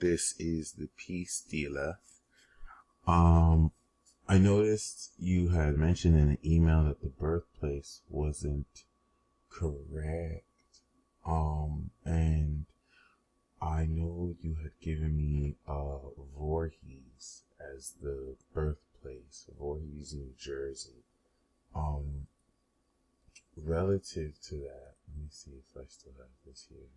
this is the Peace Dealer. I noticed you had mentioned in an email that the birthplace wasn't correct. And I know you had given me Voorhees as the birthplace, Voorhees, New Jersey. Relative to that, let me see if I still have this here.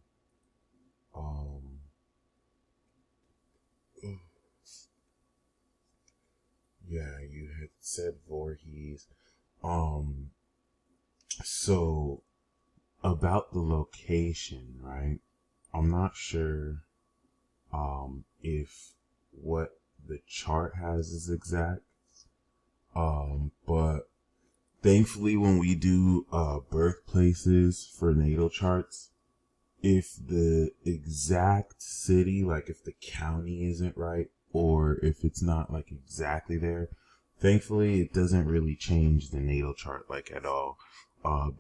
Yeah, you had said Voorhees. So about the location, right? I'm not sure if what the chart has is exact. But thankfully when we do birthplaces for natal charts, if the exact city, like if the county isn't right, or if it's not like exactly there, thankfully it doesn't really change the natal chart like at all.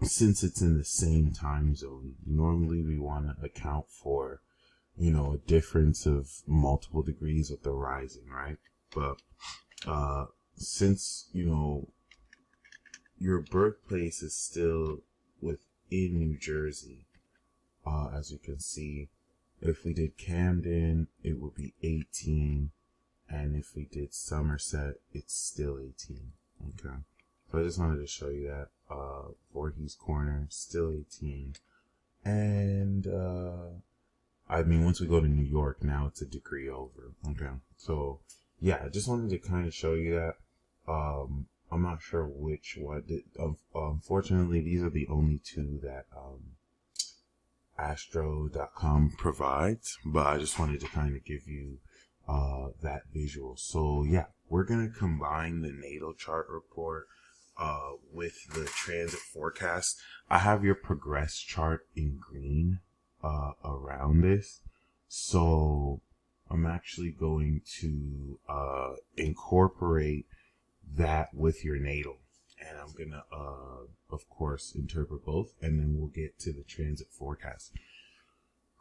Since it's in the same time zone, normally we want to account for, a difference of multiple degrees with the rising, right? But since, your birthplace is still within New Jersey, as you can see, if we did Camden, it would be 18. And if we did Somerset, it's still 18. Okay. So I just wanted to show you that. Voorhees Corner, still 18. And, once we go to New York, now it's a degree over. Okay. So, yeah, I just wanted to kind of show you that. I'm not sure which one. Unfortunately, these are the only two that, Astro.com provides. But I just wanted to kind of give you that visual. So yeah, we're gonna combine the natal chart report with the transit forecast. I have your progress chart in green around this, so I'm actually going to incorporate that with your natal, and I'm gonna of course interpret both, and then we'll get to the transit forecast.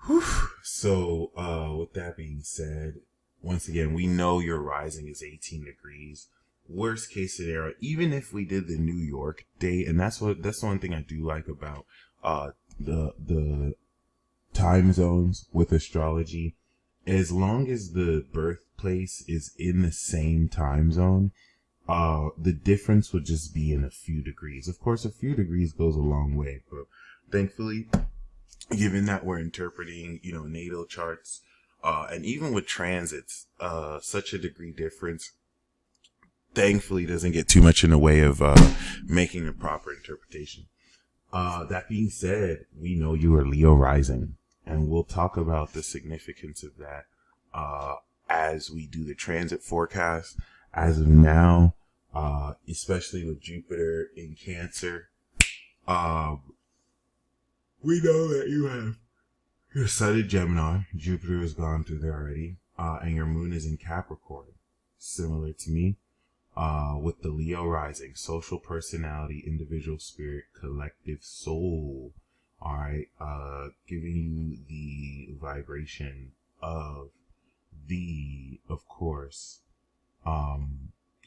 Whew. So with that being said, once again, we know your rising is 18 degrees. Worst case scenario, even if we did the New York date, and that's the one thing I do like about the time zones with astrology. As long as the birthplace is in the same time zone, the difference would just be in a few degrees. Of course, a few degrees goes a long way, but thankfully, given that we're interpreting, natal charts, and even with transits, such a degree difference, thankfully, doesn't get too much in the way of making a proper interpretation. That being said, we know you are Leo rising, and we'll talk about the significance of that as we do the transit forecast. As of now, especially with Jupiter in Cancer, we know that you have your sun in Gemini. Jupiter has gone through there already. And your moon is in Capricorn. Similar to me. With the Leo rising. Social personality, individual spirit, collective soul. Alright. Giving you the vibration of of course,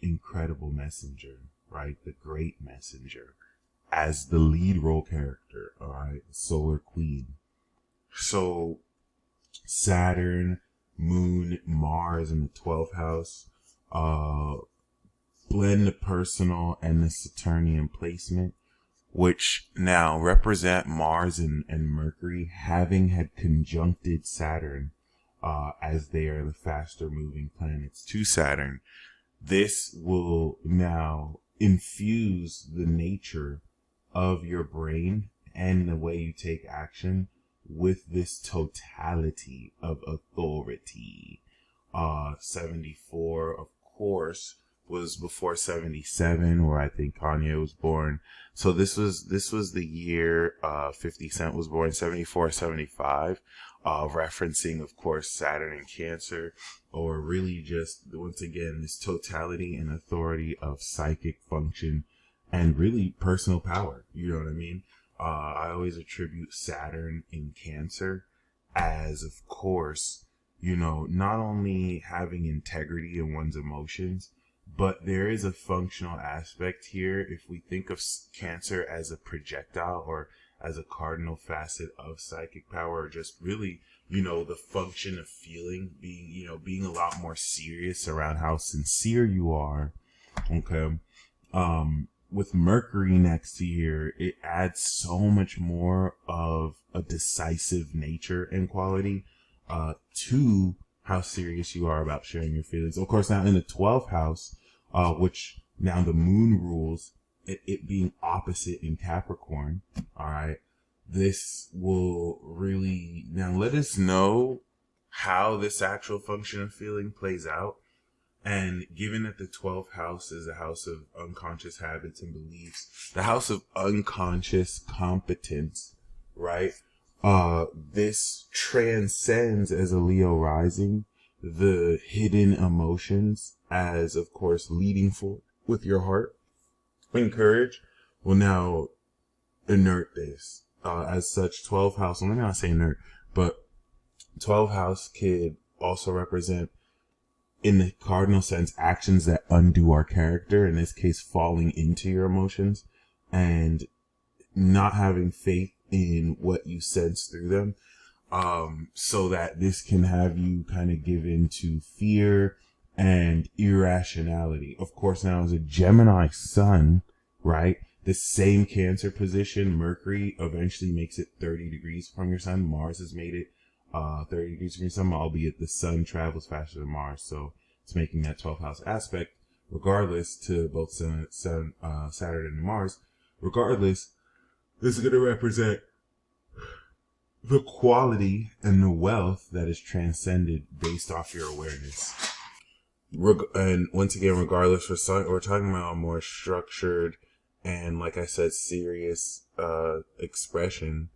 incredible messenger. Right? The great messenger. As the lead role character. Alright. Solar queen. So, Saturn, Moon, Mars in the 12th house, blend the personal and the Saturnian placement, which now represent Mars and Mercury having had conjuncted Saturn, as they are the faster moving planets to Saturn. This will now infuse the nature of your brain and the way you take action with this totality of authority. 74, of course, was before 77, where I think Kanye was born. So this was the year 50 Cent was born, 74, 75, referencing, of course, Saturn and Cancer, or really just, once again, this totality and authority of psychic function and really personal power. You know what I mean? I always attribute Saturn in Cancer as, of course, not only having integrity in one's emotions, but there is a functional aspect here. If we think of Cancer as a projectile or as a cardinal facet of psychic power, or just really, the function of feeling, being a lot more serious around how sincere you are. Okay. With Mercury next to here, it adds so much more of a decisive nature and quality to how serious you are about sharing your feelings. Of course, now in the 12th house, which now the moon rules, it being opposite in Capricorn, all right, this will really now let us know how this actual function of feeling plays out. And given that the 12th house is a house of unconscious habits and beliefs, the house of unconscious competence, right? This transcends, as a Leo rising, the hidden emotions as, of course, leading forward with your heart and courage will now inert this. As such, 12th house, let me not say inert, but 12th house could also represent, in the cardinal sense, actions that undo our character, in this case, falling into your emotions and not having faith in what you sense through them. So that this can have you kind of give in to fear and irrationality. Of course, now as a Gemini sun, right? The same Cancer position, Mercury eventually makes it 30 degrees from your sun. Mars has made it 30 degrees from your sun, albeit the sun travels faster than Mars. So it's making that 12th house aspect, regardless, to both Saturn and Mars. Regardless, this is going to represent the quality and the wealth that is transcended based off your awareness. And once again, regardless, we're talking about a more structured and, like I said, serious expression.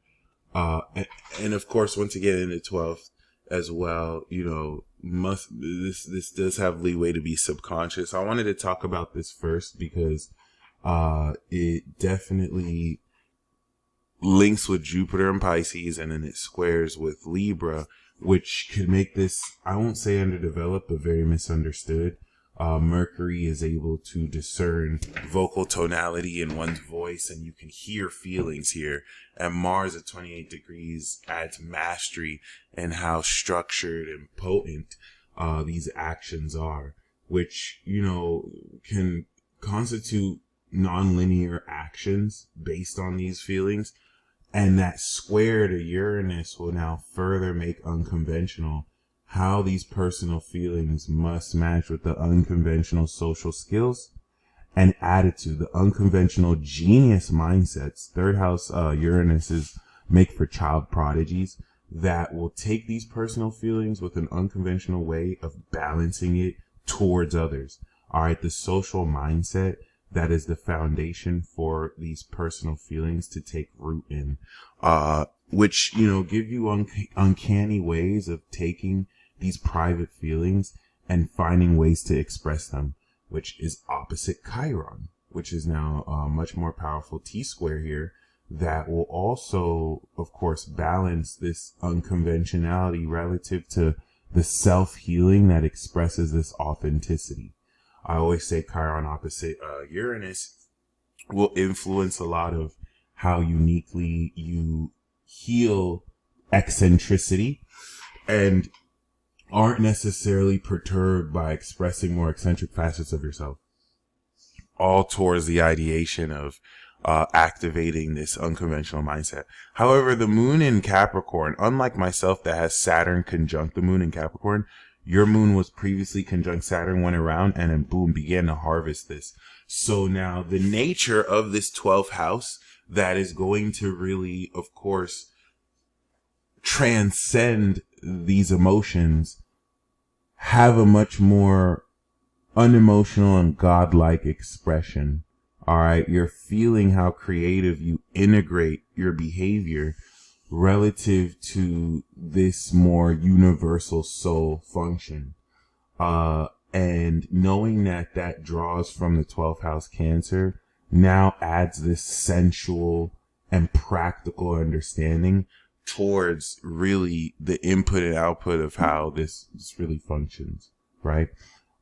And of course, once again, in the 12th as well, this does have leeway to be subconscious. I wanted to talk about this first because it definitely links with Jupiter and Pisces, and then it squares with Libra, which could make this, I won't say underdeveloped, but very misunderstood. Mercury is able to discern vocal tonality in one's voice, and you can hear feelings here. And Mars at 28 degrees adds mastery in how structured and potent these actions are, which, can constitute nonlinear actions based on these feelings. And that square to Uranus will now further make unconventional how these personal feelings must match with the unconventional social skills and attitude, the unconventional genius mindsets. Third house Uranus is make for child prodigies that will take these personal feelings with an unconventional way of balancing it towards others. All right, the social mindset that is the foundation for these personal feelings to take root in, which, give you uncanny ways of taking these private feelings and finding ways to express them, which is opposite Chiron, which is now a much more powerful T-square here that will also, of course, balance this unconventionality relative to the self-healing that expresses this authenticity. I always say Chiron opposite Uranus will influence a lot of how uniquely you heal eccentricity and aren't necessarily perturbed by expressing more eccentric facets of yourself, all towards the ideation of activating this unconventional mindset. However, the moon in Capricorn, unlike myself that has Saturn conjunct the moon in Capricorn, your moon was previously conjunct Saturn, went around, and then boom, began to harvest this. So now the nature of this 12th house that is going to really, of course, transcend these emotions have a much more unemotional and godlike expression. All right, you're feeling how creative you integrate your behavior relative to this more universal soul function. And knowing that draws from the 12th house Cancer now adds this sensual and practical understanding towards really the input and output of how this really functions, right?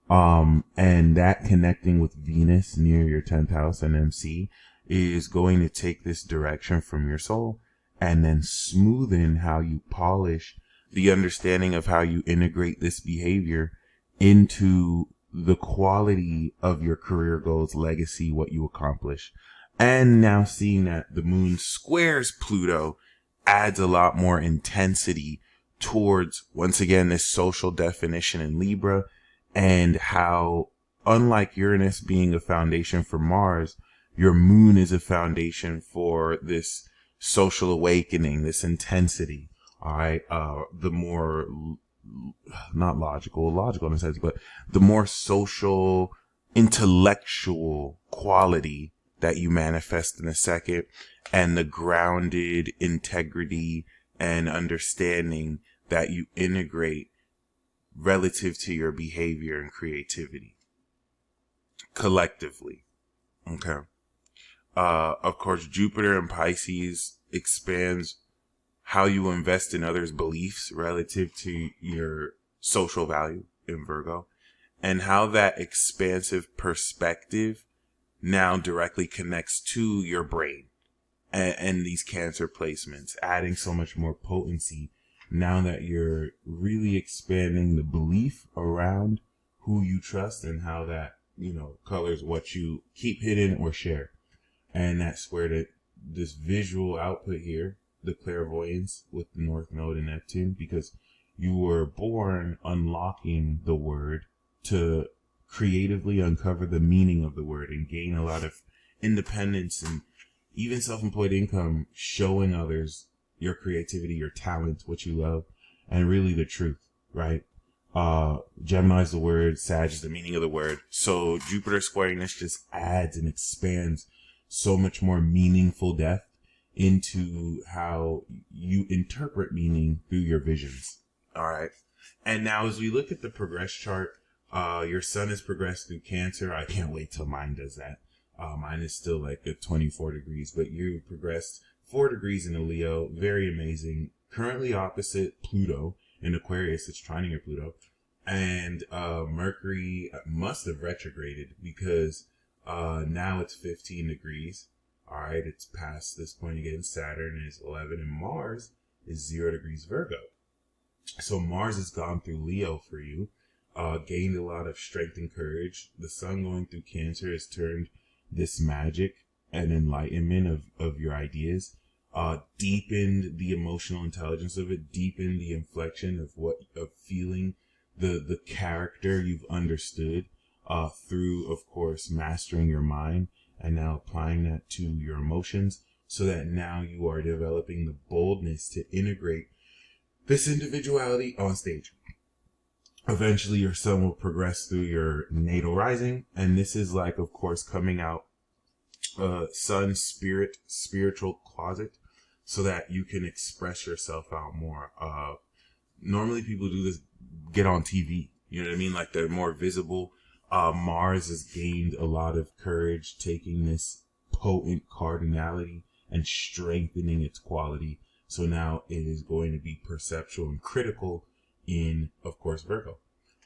And that connecting with Venus near your 10th house and MC is going to take this direction from your soul and then smoothen how you polish the understanding of how you integrate this behavior into the quality of your career goals, legacy, what you accomplish. And now seeing that the moon squares Pluto adds a lot more intensity towards, once again, this social definition in Libra, and how, unlike Uranus being a foundation for Mars, your moon is a foundation for this social awakening, this intensity. All right. The more, not logical in a sense, but the more social, intellectual quality that you manifest in a second, and the grounded integrity and understanding that you integrate relative to your behavior and creativity collectively. Okay. Of course, Jupiter in Pisces expands how you invest in others' beliefs relative to your social value in Virgo, and how that expansive perspective now directly connects to your brain and these Cancer placements, adding so much more potency now that you're really expanding the belief around who you trust and how that, colors what you keep hidden or share. And that's where this visual output here, the clairvoyance with the North Node and Neptune, because you were born unlocking the word to creatively uncover the meaning of the word and gain a lot of independence and even self-employed income, showing others your creativity, your talent, what you love, and really the truth, right? Gemini is the word, Sag is the meaning of the word. So Jupiter squaring this just adds and expands so much more meaningful depth into how you interpret meaning through your visions. All right. And now as we look at the progress chart, your sun has progressed through Cancer. I can't wait till mine does that. Mine is still like at 24 degrees, but you progressed 4 degrees in a Leo. Very amazing. Currently opposite Pluto in Aquarius. It's trining your Pluto. And Mercury must have retrograded because now it's 15 degrees. All right. It's past this point again. Saturn is 11 and Mars is 0 degrees Virgo. So Mars has gone through Leo for you, gained a lot of strength and courage. The sun going through Cancer has turned this magic and enlightenment of your ideas, deepened the emotional intelligence of it, deepened the inflection of feeling the character you've understood, through, of course, mastering your mind and now applying that to your emotions, so that now you are developing the boldness to integrate this individuality on stage. Eventually your sun will progress through your natal rising, and this is like, of course, coming out sun spiritual closet, so that you can express yourself out more. Normally people do this, get on TV, you know what I mean, like they're more visible. Mars has gained a lot of courage, taking this potent cardinality and strengthening its quality. So now it is going to be perceptual and critical in, of course, Virgo.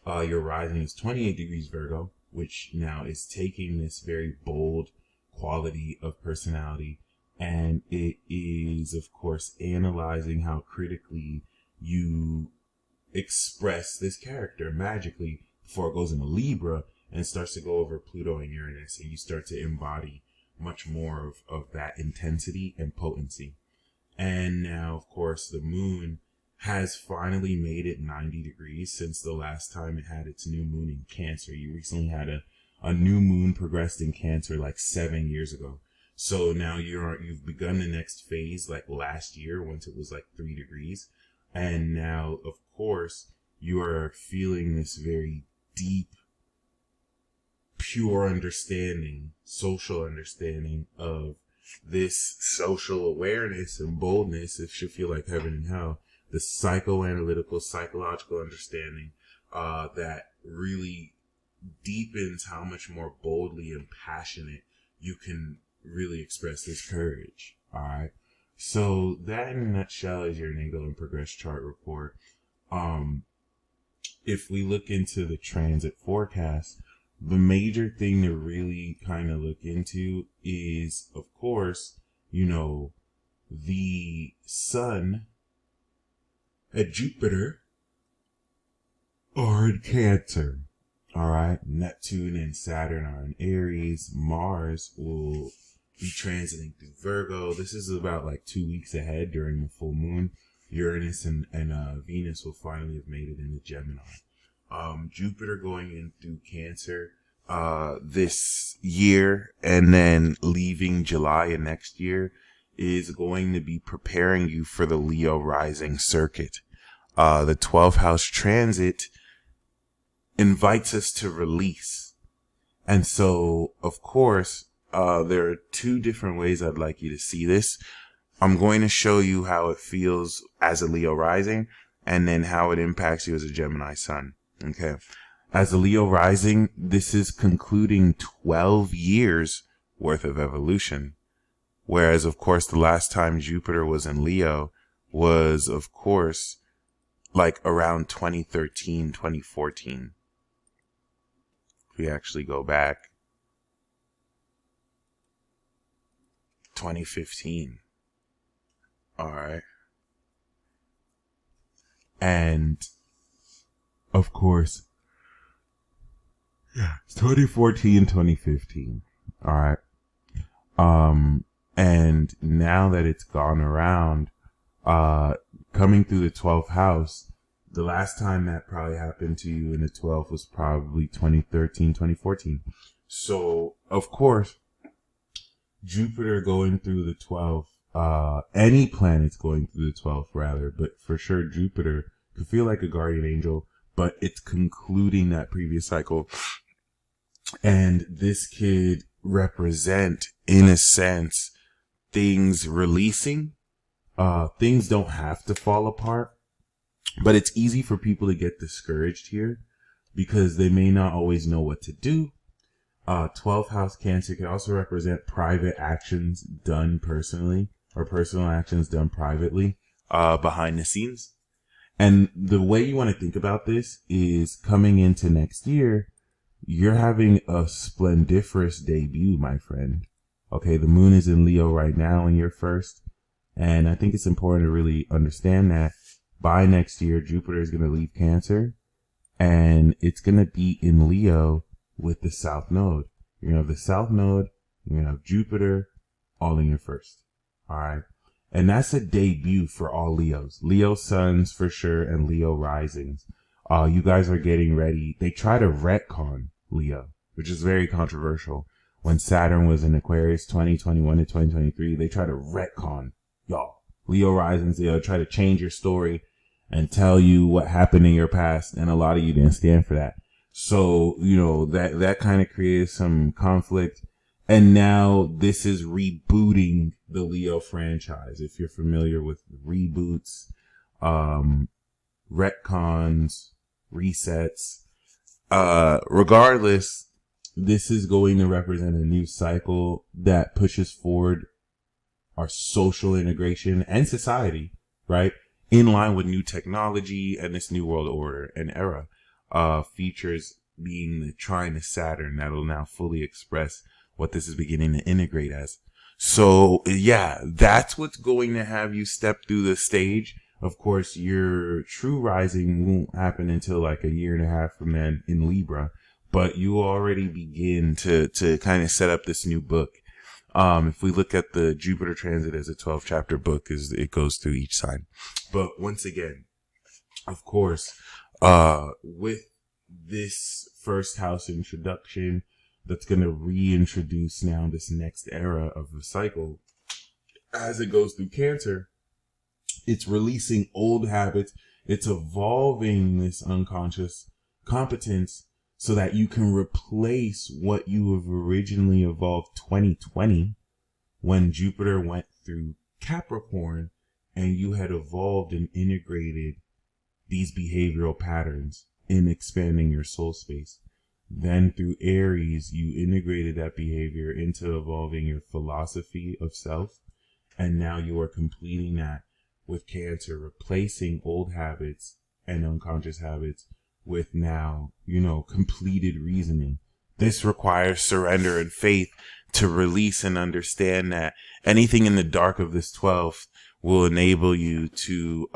Your rising is 28 degrees Virgo, which now is taking this very bold quality of personality, and it is, of course, analyzing how critically you express this character magically before it goes into Libra and starts to go over Pluto and Uranus, and you start to embody much more of that intensity and potency. And now, of course, the moon has finally made it 90 degrees since the last time it had its new moon in Cancer. You recently had a new moon progressed in Cancer like 7 years ago. So now you've begun the next phase like last year, once it was like 3 degrees. And now, of course, you are feeling this very deep, pure understanding, social understanding of this social awareness and boldness. It should feel like heaven and hell. The psychoanalytical, psychological understanding that really deepens how much more boldly and passionate you can really express this courage. All right. So that in a nutshell is your natal and progress chart report. Um, if we look into the transit forecast, the major thing to really kind of look into is, of course, the sun at Jupiter are in Cancer. All right. Neptune and Saturn are in Aries. Mars will be transiting through Virgo. This is about like 2 weeks ahead during the full moon. Uranus and Venus will finally have made it into Gemini. Jupiter going in through Cancer this year and then leaving July of next year is going to be preparing you for the Leo rising circuit. The 12th house transit invites us to release. And so, of course, there are two different ways I'd like you to see this. I'm going to show you how it feels as a Leo rising and then how it impacts you as a Gemini sun. Okay. As a Leo rising, this is concluding 12 years worth of evolution. Whereas, of course, the last time Jupiter was in Leo was, of course, like around 2013, 2014. If we actually go back, 2015. All right. And of course, it's 2014, 2015. All right. And now that it's gone around, coming through the 12th house, the last time that probably happened to you in the 12th was probably 2013, 2014. So, of course, Jupiter going through the 12th, any planets going through the 12th rather, but for sure Jupiter could feel like a guardian angel, but it's concluding that previous cycle. And this could represent, in a sense, things releasing. Things don't have to fall apart, but it's easy for people to get discouraged here because they may not always know what to do. 12th house Cancer can also represent private actions done personally or personal actions done privately, behind the scenes. And the way you want to think about this is coming into next year, you're having a splendiferous debut, my friend. Okay, the moon is in Leo right now in your first. And I think it's important to really understand that by next year, Jupiter is going to leave Cancer and it's going to be in Leo with the South Node. You're going to have the South Node, you're going to have Jupiter all in your first. All right. And that's a debut for all Leos. Leo suns for sure and Leo risings. You guys are getting ready. They try to retcon Leo, which is very controversial. When Saturn was in Aquarius 2021 to 2023, they try to retcon y'all. Leo risings, they'll try to change your story and tell you what happened in your past. And a lot of you didn't stand for that. So, that kind of created some conflict. And now this is rebooting the Leo franchise. If you're familiar with reboots, retcons, resets, regardless, this is going to represent a new cycle that pushes forward our social integration and society, right? In line with new technology and this new world order and era. Features being the trine of Saturn that'll now fully express what this is beginning to integrate as. So yeah, that's what's going to have you step through the stage. Of course, your true rising won't happen until like a year and a half from then in Libra, but you already begin to kind of set up this new book. If we look at the Jupiter transit as a 12 chapter book, it goes through each sign. But once again, of course, with this first house introduction, that's going to reintroduce now this next era of the cycle. As it goes through Cancer, it's releasing old habits. It's evolving this unconscious competence so that you can replace what you have originally evolved 2020 when Jupiter went through Capricorn and you had evolved and integrated these behavioral patterns in expanding your soul space. Then through Aries, you integrated that behavior into evolving your philosophy of self And now you are completing that with Cancer, replacing old habits and unconscious habits with now, completed reasoning. This requires surrender and faith to release and understand that anything in the dark of this 12th will enable you to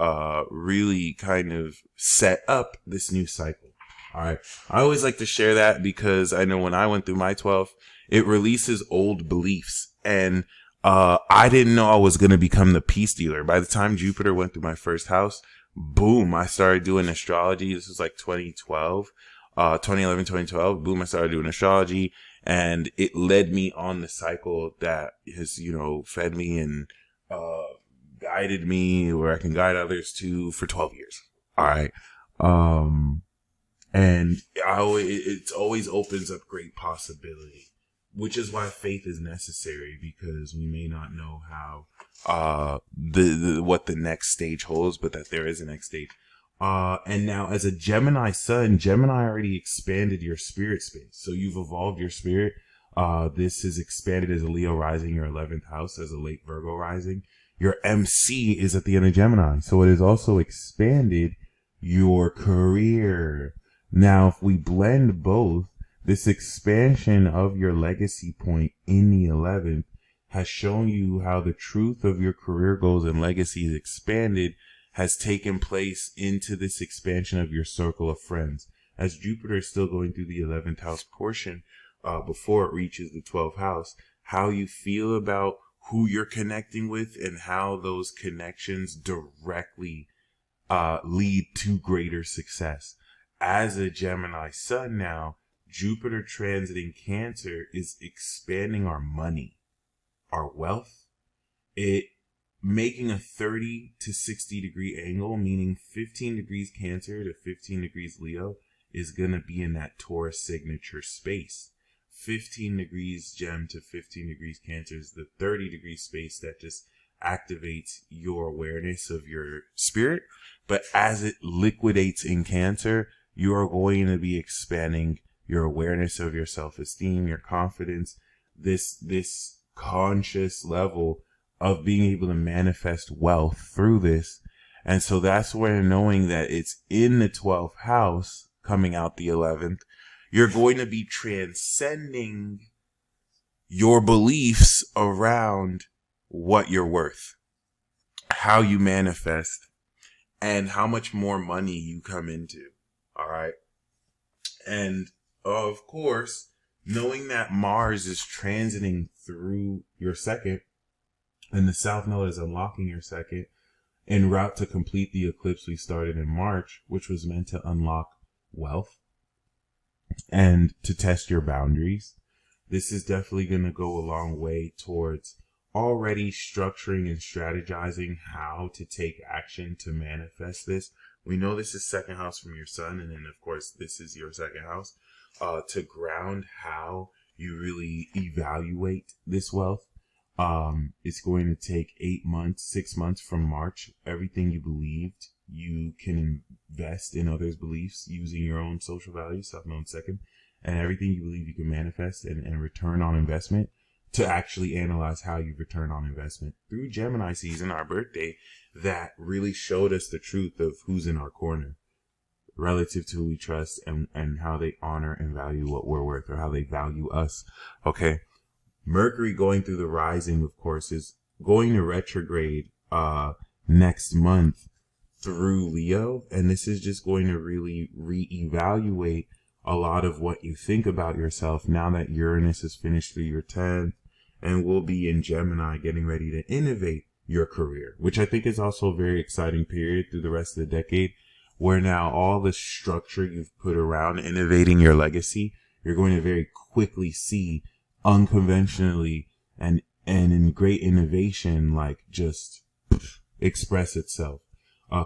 really kind of set up this new cycle. All right. I always like to share that because I know when I went through my 12th, it releases old beliefs. And I didn't know I was going to become the peace dealer. By the time Jupiter went through my first house, boom, I started doing astrology. This was like 2011, 2012. Boom, I started doing astrology. And it led me on the cycle that has, fed me and guided me where I can guide others to for 12 years. All right. And it always opens up great possibility, which is why faith is necessary, because we may not know how what the next stage holds, but that there is a next stage. And now as a Gemini sun, Gemini already expanded your spirit space. So you've evolved your spirit. This is expanded as a Leo rising, your 11th house as a late Virgo rising. Your MC is at the end of Gemini. So it has also expanded your career. Now, if we blend both, this expansion of your legacy point in the 11th has shown you how the truth of your career goals and legacies expanded has taken place into this expansion of your circle of friends. As Jupiter is still going through the 11th house portion before it reaches the 12th house, how you feel about who you're connecting with and how those connections directly lead to greater success. As a Gemini sun now, Jupiter transiting Cancer is expanding our money, our wealth. It making a 30 to 60 degree angle, meaning 15 degrees Cancer to 15 degrees Leo is going to be in that Taurus signature space. 15 degrees Gem to 15 degrees Cancer is the 30 degree space that just activates your awareness of your spirit. But as it liquidates in Cancer, you are going to be expanding your awareness of your self-esteem, your confidence, this conscious level of being able to manifest wealth through this. And so that's where, knowing that it's in the 12th house coming out the 11th, you're going to be transcending your beliefs around what you're worth, how you manifest, and how much more money you come into. All right. And of course, knowing that Mars is transiting through your second and the South Node is unlocking your second en route to complete the eclipse we started in March, which was meant to unlock wealth and to test your boundaries. This is definitely going to go a long way towards already structuring and strategizing how to take action to manifest this. We know this is second house from your sun, and then of course this is your second house, to ground how you really evaluate this wealth. It's going to take 6 months from March. Everything you believed you can invest in others' beliefs using your own social values, self-known second, and everything you believe you can manifest and return on investment, to actually analyze how you return on investment through Gemini season, our birthday, that really showed us the truth of who's in our corner relative to who we trust and how they honor and value what we're worth, or how they value us. Okay. Mercury going through the rising, of course, is going to retrograde next month through Leo. And this is just going to really reevaluate a lot of what you think about yourself now that Uranus is finished through your 10th and will be in Gemini, getting ready to innovate your career, which I think is also a very exciting period through the rest of the decade, where now all the structure you've put around innovating your legacy, you're going to very quickly see unconventionally and in great innovation, like just express itself,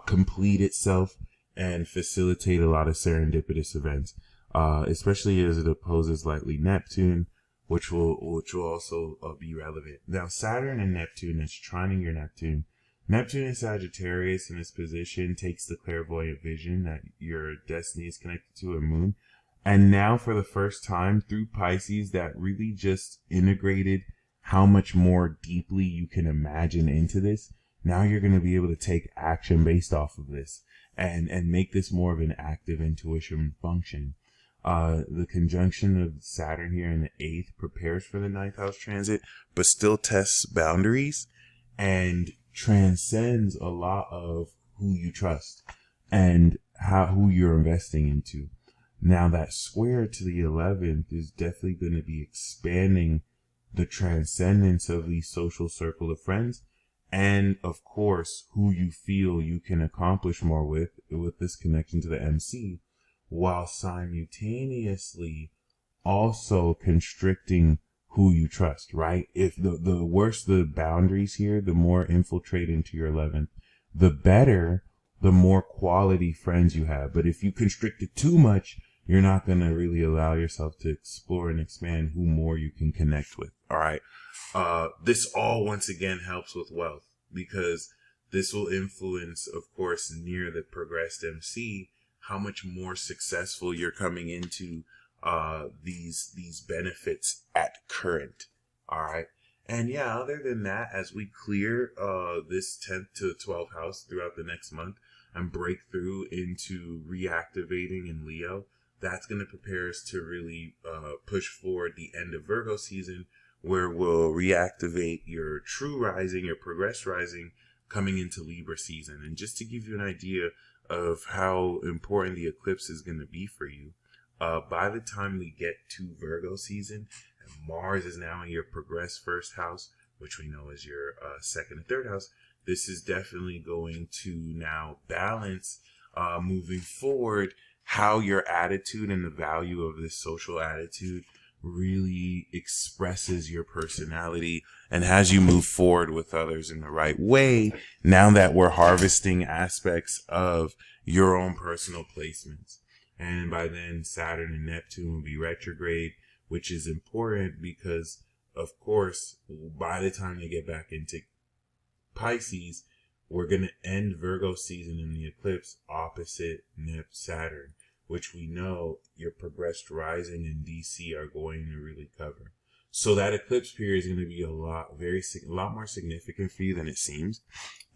complete itself, and facilitate a lot of serendipitous events, especially as it opposes lightly Neptune, which will also be relevant. Now, Saturn and Neptune is trining your Neptune. Neptune in Sagittarius in this position takes the clairvoyant vision that your destiny is connected to a moon. And now for the first time through Pisces, that really just integrated how much more deeply you can imagine into this, now you're going to be able to take action based off of this and make this more of an active intuition function. The conjunction of Saturn here in the 8th prepares for the 9th house transit, but still tests boundaries and transcends a lot of who you trust and who you're investing into. Now that square to the 11th is definitely going to be expanding the transcendence of the social circle of friends, and of course who you feel you can accomplish more with this connection to the MC, while simultaneously also constricting who you trust, right? If the worse the boundaries here, the more infiltrate into your 11th, the better, the more quality friends you have. But if you constrict it too much, you're not going to really allow yourself to explore and expand who more you can connect with. All right. This all once again helps with wealth, because this will influence, of course, near the progressed MC, how much more successful you're coming into these benefits at current. All right. And yeah, other than that, as we clear this 10th to 12th house throughout the next month and break through into reactivating in Leo, that's going to prepare us to really push forward the end of Virgo season, where we'll reactivate your true rising, your progressed rising, coming into Libra season. And just to give you an idea of how important the eclipse is going to be for you, by the time we get to Virgo season, and Mars is now in your progressed first house, which we know is your second and third house, this is definitely going to now balance moving forward how your attitude and the value of this social attitude really expresses your personality and has you move forward with others in the right way, now that we're harvesting aspects of your own personal placements. And by then, Saturn and Neptune will be retrograde, which is important because, of course, by the time they get back into Pisces, we're going to end Virgo season in the eclipse opposite Saturn, which we know your progressed rising in DC are going to really cover. So that eclipse period is going to be a lot more significant for you than it seems.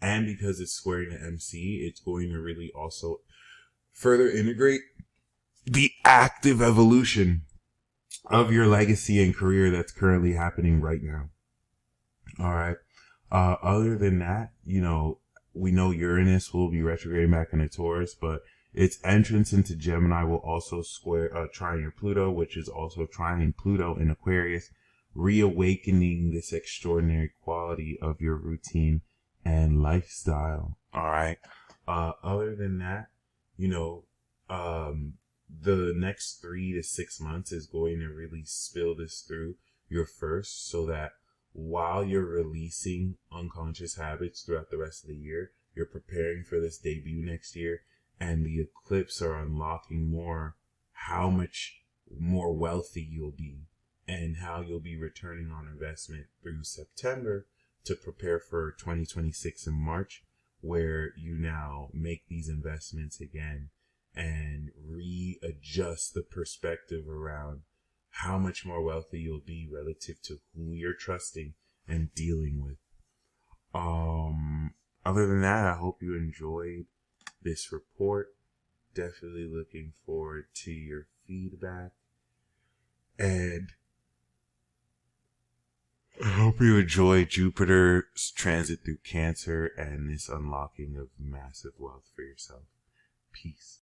And because it's squaring the MC, it's going to really also further integrate the active evolution of your legacy and career that's currently happening right now. All right. Other than that, we know Uranus will be retrograding back into Taurus, but its entrance into Gemini will also trine Pluto, which is also trining Pluto in Aquarius, reawakening this extraordinary quality of your routine and lifestyle. All right. Other than that, the next 3 to 6 months is going to really spill this through your first, so that while you're releasing unconscious habits throughout the rest of the year, you're preparing for this debut next year, and the eclipse are unlocking more how much more wealthy you'll be and how you'll be returning on investment through September to prepare for 2026 in March, where you now make these investments again and readjust the perspective around how much more wealthy you'll be relative to who you're trusting and dealing with. Other than that, I hope you enjoyed this report. Definitely looking forward to your feedback. And I hope you enjoy Jupiter's transit through Cancer and this unlocking of massive wealth for yourself. Peace.